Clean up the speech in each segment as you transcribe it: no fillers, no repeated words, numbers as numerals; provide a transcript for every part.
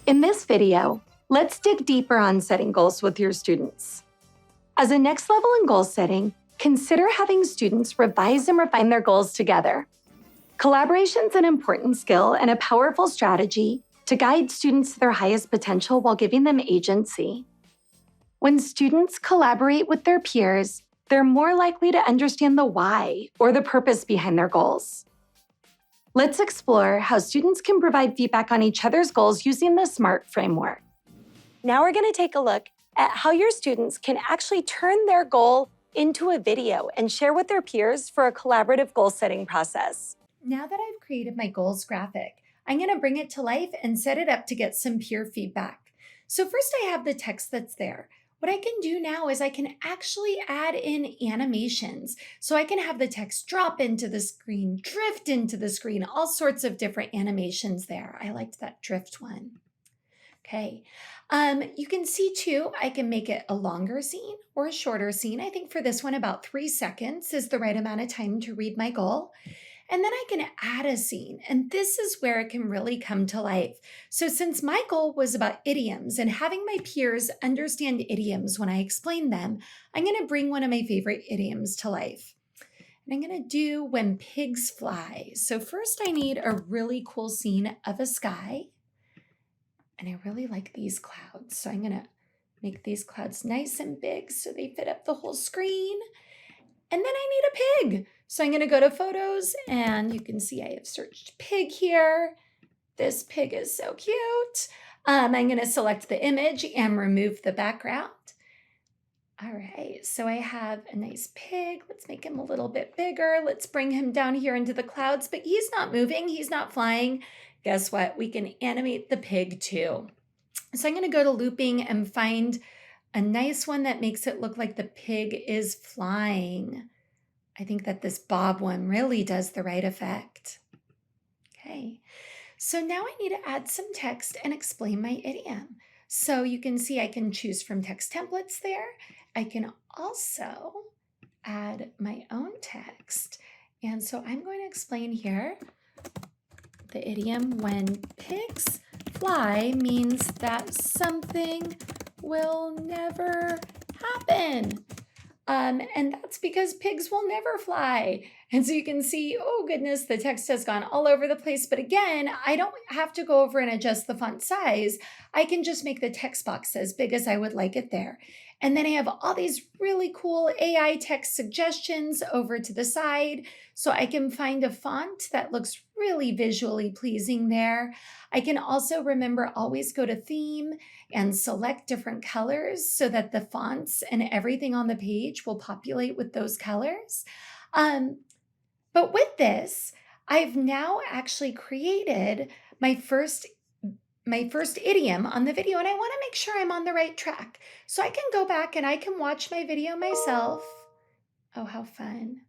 In this video, let's dig deeper on setting goals with your students. As a next level in goal setting, consider having students revise and refine their goals together. Collaboration is an important skill and a powerful strategy to guide students to their highest potential while giving them agency. When students collaborate with their peers, they're more likely to understand the why or the purpose behind their goals. Let's explore how students can provide feedback on each other's goals using the S.M.A.R.T framework. Now we're going to take a look at how your students can actually turn their goal into a video and share with their peers for a collaborative goal-setting process. Now that I've created my goals graphic, I'm going to bring it to life and set it up to get some peer feedback. So first I have the text that's there. What I can do now is I can actually add in animations. So I can have the text drop into the screen, drift into the screen, all sorts of different animations there. I liked that drift one. Okay, you can see too, I can make it a longer scene or a shorter scene. I think for this one, about 3 seconds is the right amount of time to read my goal. And then I can add a scene, and this is where it can really come to life. So since my goal was about idioms and having my peers understand idioms when I explain them, I'm going to bring one of my favorite idioms to life. And I'm going to do when pigs fly. So first I need a really cool scene of a sky. And I really like these clouds. So I'm going to make these clouds nice and big so they fit up the whole screen. And then I need a pig. So I'm going to go to photos and you can see I have searched pig here. This pig is so cute. I'm going to select the image and remove the background. All right, so I have a nice pig. Let's make him a little bit bigger. Let's bring him down here into the clouds, but he's not moving. He's not flying. Guess what? We can animate the pig too. So I'm going to go to looping and find a nice one that makes it look like the pig is flying. I think that this bob one really does the right effect. Okay, so now I need to add some text and explain my idiom. So you can see I can choose from text templates there. I can also add my own text. And so I'm going to explain here the idiom when pigs fly means that something will never happen. And that's because pigs will never fly. And so you can see, oh goodness, the text has gone all over the place. But again, I don't have to go over and adjust the font size. I can just make the text box as big as I would like it there. And then I have all these really cool AI text suggestions over to the side. So I can find a font that looks really visually pleasing there. I can also remember always go to theme and select different colors so that the fonts and everything on the page will populate with those colors. But with this, I've now actually created my first idiom on the video, and I want to make sure I'm on the right track. So I can go back and I can watch my video myself. Oh, how fun.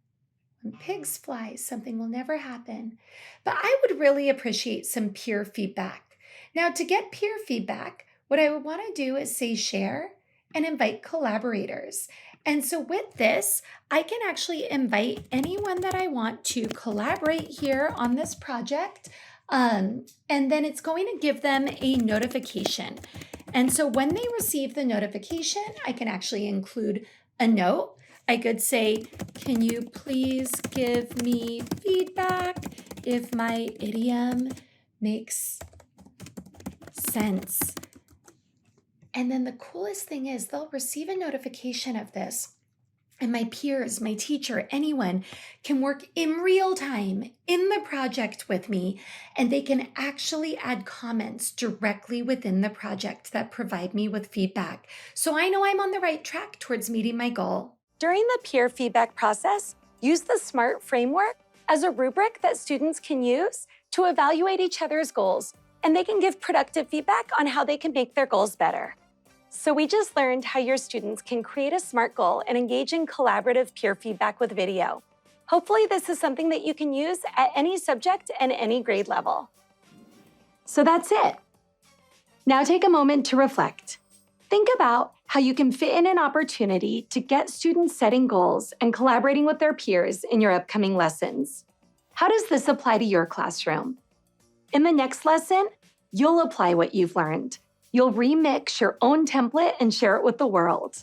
When pigs fly, something will never happen. But I would really appreciate some peer feedback. Now, to get peer feedback, what I would want to do is say share and invite collaborators. And so with this, I can actually invite anyone that I want to collaborate here on this project. And then it's going to give them a notification. And so when they receive the notification, I can actually include a note. I could say, can you please give me feedback if my idiom makes sense? And then the coolest thing is they'll receive a notification of this. And my peers, my teacher, anyone can work in real time in the project with me, and they can actually add comments directly within the project that provide me with feedback. So I know I'm on the right track towards meeting my goal. During the peer feedback process, use the S.M.A.R.T framework as a rubric that students can use to evaluate each other's goals, and they can give productive feedback on how they can make their goals better. So we just learned how your students can create a S.M.A.R.T goal and engage in collaborative peer feedback with video. Hopefully this is something that you can use at any subject and any grade level. So that's it. Now take a moment to reflect. Think about how you can fit in an opportunity to get students setting goals and collaborating with their peers in your upcoming lessons. How does this apply to your classroom? In the next lesson, You'll apply what you've learned. You'll remix your own template and share it with the world.